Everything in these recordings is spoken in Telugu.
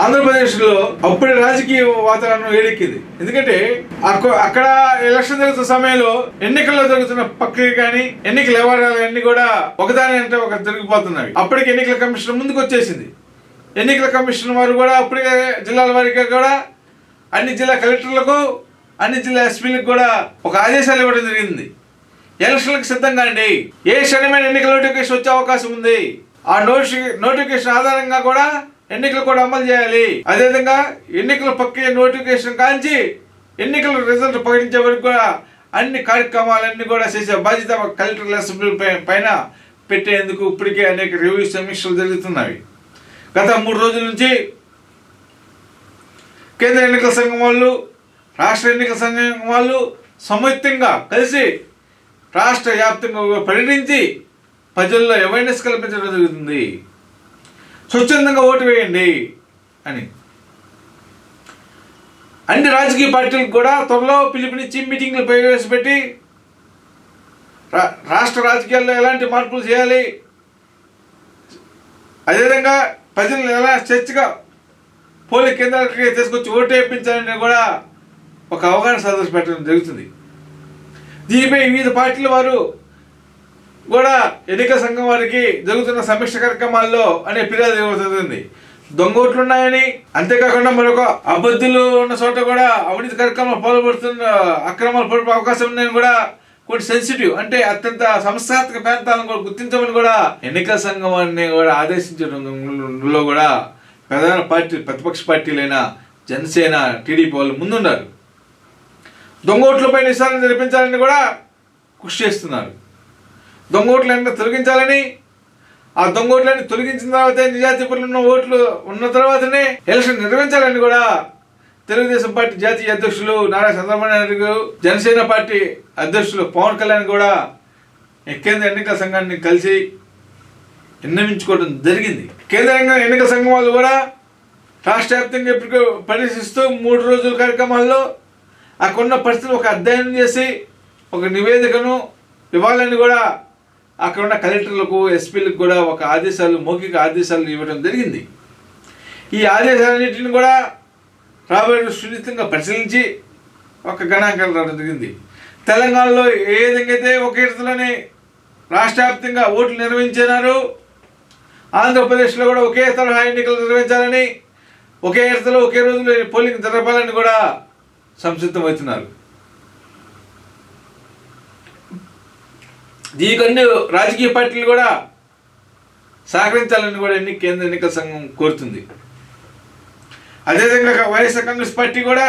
ఆంధ్రప్రదేశ్లో అప్పుడే రాజకీయ వాతావరణం వేడెక్కింది. ఎందుకంటే అక్కడ ఎలక్షన్ జరుగుతున్న సమయంలో ఎన్నికల్లో జరుగుతున్న ప్రక్రియ కానీ ఎన్నికల వ్యవహారాలు అన్ని కూడా ఒకదాని అంటే ఒక జరిగిపోతున్నాయి. అప్పటికి ఎన్నికల కమిషన్ ముందుకు వచ్చేసింది. ఎన్నికల కమిషన్ వారు కూడా అప్పటికే జిల్లాల వారిగా కూడా అన్ని జిల్లా కలెక్టర్లకు అన్ని జిల్లా ఎస్పీలకు కూడా ఒక ఆదేశాలు ఇవ్వడం జరిగింది. ఎలక్షన్లకు సిద్ధంగా అండి, ఏ క్షణమైన ఎన్నికల నోటిఫికేషన్ వచ్చే అవకాశం ఉంది. ఆ నోటిఫికేషన్ ఆధారంగా కూడా ఎన్నికలు కూడా అమలు చేయాలి. అదేవిధంగా ఎన్నికల ప్రక్రియ నోటిఫికేషన్ కాంచి ఎన్నికల రిజల్ట్ ప్రకటించే వరకు కూడా అన్ని కార్యక్రమాలన్నీ కూడా చేసే బాధ్యత కలెక్టర్ల ఎస్పీల పైన పెట్టేందుకు ఇప్పటికే అనేక రివ్యూ సమీక్షలు జరుగుతున్నాయి. గత 3 రోజుల నుంచి కేంద్ర ఎన్నికల సంఘం వాళ్ళు, రాష్ట్ర ఎన్నికల సంఘం వాళ్ళు సంయుక్తంగా కలిసి రాష్ట్ర వ్యాప్తంగా పర్యటించి ప్రజల్లో అవేర్నెస్ కల్పించడం జరుగుతుంది. స్వచ్ఛందంగా ఓటు వేయండి అని అన్ని రాజకీయ పార్టీలకు కూడా త్వరలో పిలుపునిచ్చి మీటింగ్లు ప్రవేశపెట్టి రాష్ట్ర రాజకీయాల్లో ఎలాంటి మార్పులు చేయాలి, అదేవిధంగా ప్రజలను ఎలా స్వేచ్ఛగా పోలింగ్ కేంద్రాలకి తీసుకొచ్చి ఓటు వేయించాలని కూడా ఒక అవగాహన సదస్సు పెట్టడం జరుగుతుంది. దీనిపై వివిధ పార్టీల వారు కూడా ఎన్నికల సంఘం వారికి జరుగుతున్న సమీక్ష కార్యక్రమాల్లో అనే ఫిర్యాదు జరుగుతుంది. దొంగ ఓట్లు ఉన్నాయని, అంతేకాకుండా మరొక అభ్యర్థులు ఉన్న చోట కూడా అవినీతి కార్యక్రమాలు పాల్పడుతున్న అక్రమాలు పడే అవకాశం ఉన్నాయని కూడా కొన్ని సెన్సిటివ్ అంటే అత్యంత సంస్థాత్మక ప్రాంతాలను కూడా గుర్తించమని కూడా ఎన్నికల సంఘం వారిని కూడా ఆదేశించడంలో కూడా ప్రధాన ప్రతిపక్ష పార్టీలైన జనసేన, టీడీపీ వాళ్ళు ముందున్నారు. దొంగ ఓట్లపై నిశాలను జరిపించాలని కూడా కృషి చేస్తున్నారు. దొంగ ఓట్లన్నీ తొలగించాలని, ఆ దొంగ ఓట్లన్నీ తొలగించిన తర్వాత నిజాయితీపరులు ఉన్న ఓట్లు ఉన్న తర్వాతనే ఎలక్షన్ నిర్వహించాలని కూడా తెలుగుదేశం పార్టీ జాతీయ అధ్యక్షులు నారా చంద్రబాబు నాయుడు గారు, జనసేన పార్టీ అధ్యక్షులు పవన్ కళ్యాణ్ కూడా కేంద్ర ఎన్నికల సంఘాన్ని కలిసి విన్నవించుకోవడం జరిగింది. కేంద్ర ఎన్నికల సంఘం వాళ్ళు కూడా రాష్ట్ర వ్యాప్తంగా ఇప్పుడు పరిశీలిస్తూ 3 రోజుల కార్యక్రమాల్లో అక్కడున్న పరిస్థితులు ఒక అధ్యయనం చేసి ఒక నివేదికను ఇవ్వాలని కూడా అక్కడ ఉన్న కలెక్టర్లకు, ఎస్పీలకు కూడా ఒక మౌఖిక ఆదేశాలు ఇవ్వడం జరిగింది. ఈ ఆదేశాలన్నింటిని కూడా రాబోయే సున్నితంగా పరిశీలించి ఒక గణాంకాలు రావడం జరిగింది. తెలంగాణలో ఏ విధంగా అయితే ఒక విడతలోనే రాష్ట్ర వ్యాప్తంగా ఓట్లు నిర్వహించినారు, ఆంధ్రప్రదేశ్లో కూడా ఒకే తరహా ఎన్నికలు నిర్వహించాలని, ఒకే విడతలో ఒకే రోజులో పోలింగ్ జరపాలని కూడా సంసిద్ధమవుతున్నారు. దీనికి అన్ని రాజకీయ పార్టీలు కూడా సహకరించాలని కూడా కేంద్ర ఎన్నికల సంఘం కోరుతుంది. అదేవిధంగా వైఎస్ఆర్ కాంగ్రెస్ పార్టీ కూడా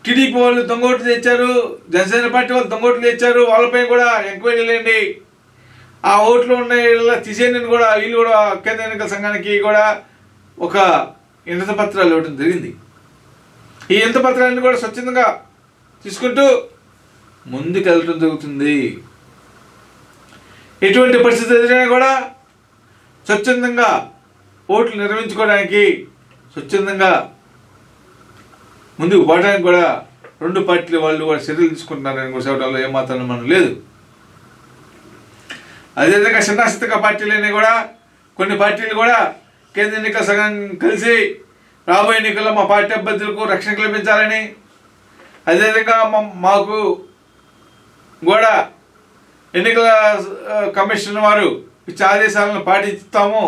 టీడీపీ వాళ్ళు దొంగ ఓట్లు తెచ్చారు, జనసేన పార్టీ వాళ్ళు దొంగ ఓట్లు తెచ్చారు, వాళ్ళపై కూడా ఎంక్వైరీ లేండి, ఆ ఓట్లు ఉన్న తీసేయని కూడా వీళ్ళు కూడా కేంద్ర ఎన్నికల సంఘానికి కూడా ఒక వినతి పత్రాలు ఇవ్వడం జరిగింది. ఈ వినతి పత్రాన్ని కూడా స్వచ్ఛందంగా తీసుకుంటూ ముందుకు వెళ్ళటం జరుగుతుంది. ఎటువంటి పరిస్థితి ఎదురైనా కూడా స్వచ్ఛందంగా ఓట్లు నిర్వహించుకోవడానికి, స్వచ్ఛందంగా ముందుకు పోవడానికి కూడా 2 పార్టీల వాళ్ళు కూడా చర్యలు తీసుకుంటున్నారని కూడా చెప్పడంలో ఏమాత్రం మనం లేదు. అదేవిధంగా చిన్నస్థితిక పార్టీలన్నీ కూడా కొన్ని పార్టీలు కూడా కేంద్ర ఎన్నికల సంఘం కలిసి రాబోయే ఎన్నికల్లో మా పార్టీ అభ్యర్థులకు రక్షణ కల్పించాలని, అదేవిధంగా మాకు కూడా ఎన్నికల కమిషన్ వారు ఇచ్చే ఆదేశాలను పాటిస్తాము,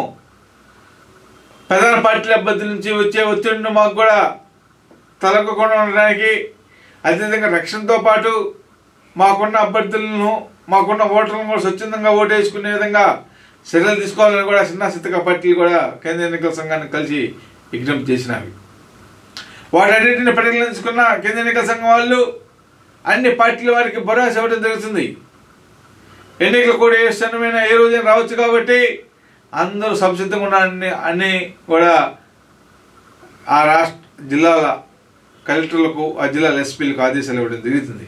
ప్రధాన పార్టీల అభ్యర్థుల నుంచి వచ్చే ఒత్తిడిని మాకు కూడా తలెక్కకుండా ఉండడానికి, అదేవిధంగా రక్షణతో పాటు మాకున్న అభ్యర్థులను, మాకున్న ఓటర్లను కూడా స్వచ్ఛందంగా ఓటు వేసుకునే విధంగా చర్యలు తీసుకోవాలని కూడా చిన్నస్థితిక పార్టీలు కూడా కేంద్ర ఎన్నికల సంఘాన్ని కలిసి విజ్ఞప్తి చేసినారు. వాటన్నిటిని పరిగణించుకున్న కేంద్ర ఎన్నికల సంఘం వాళ్ళు అన్ని పార్టీల వారికి భరోసా ఇవ్వడం జరుగుతుంది. ఎన్నికలు కూడా ఏ క్షణమైనా ఏ రోజైనా రావచ్చు కాబట్టి అందరూ సంసిద్ధంగా ఉన్నారని అన్ని కూడా ఆ రాష్ట్ర జిల్లాల కలెక్టర్లకు, ఆ జిల్లాల ఎస్పీలకు ఆదేశాలు ఇవ్వడం జరుగుతుంది.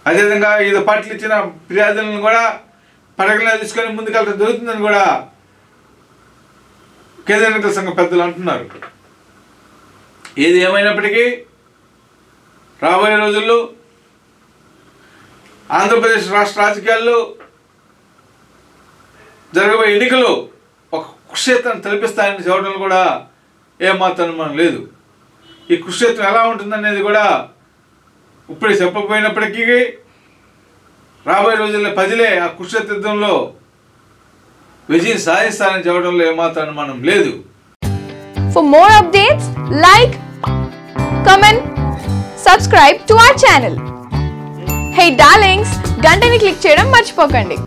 అదేవిధంగా వివిధ పార్టీలు ఇచ్చిన ఫిర్యాదులను కూడా పరిగణన తీసుకొని ముందుకెళ్ళడం జరుగుతుందని కూడా కేంద్ర ఎన్నికల సంఘం పెద్దలు అంటున్నారు. ఏది ఏమైనప్పటికీ రాబోయే రోజుల్లో ఆంధ్రప్రదేశ్ రాష్ట్ర రాజకీయాల్లో జరగబోయే ఎన్నికలు ఒక కుక్షేత్రాన్ని తలపిస్తాయని చెప్పడం కూడా ఏమాత్రం అనుమానం లేదు. ఈ కురుక్షేత్రం ఎలా ఉంటుందనేది కూడా ఇప్పుడే చెప్పకపోయినప్పటికీ రాబోయే రోజుల్లో ప్రజలే ఆ కురుక్షేత్ర యుద్ధంలో విజయం సాధిస్తారని చెప్పడంలో ఏమాత్రం అనుమానం లేదు. For more updates, like, comment, subscribe to our channel. Hey darlings, గంటని click చేయడం మర్చిపోకండి.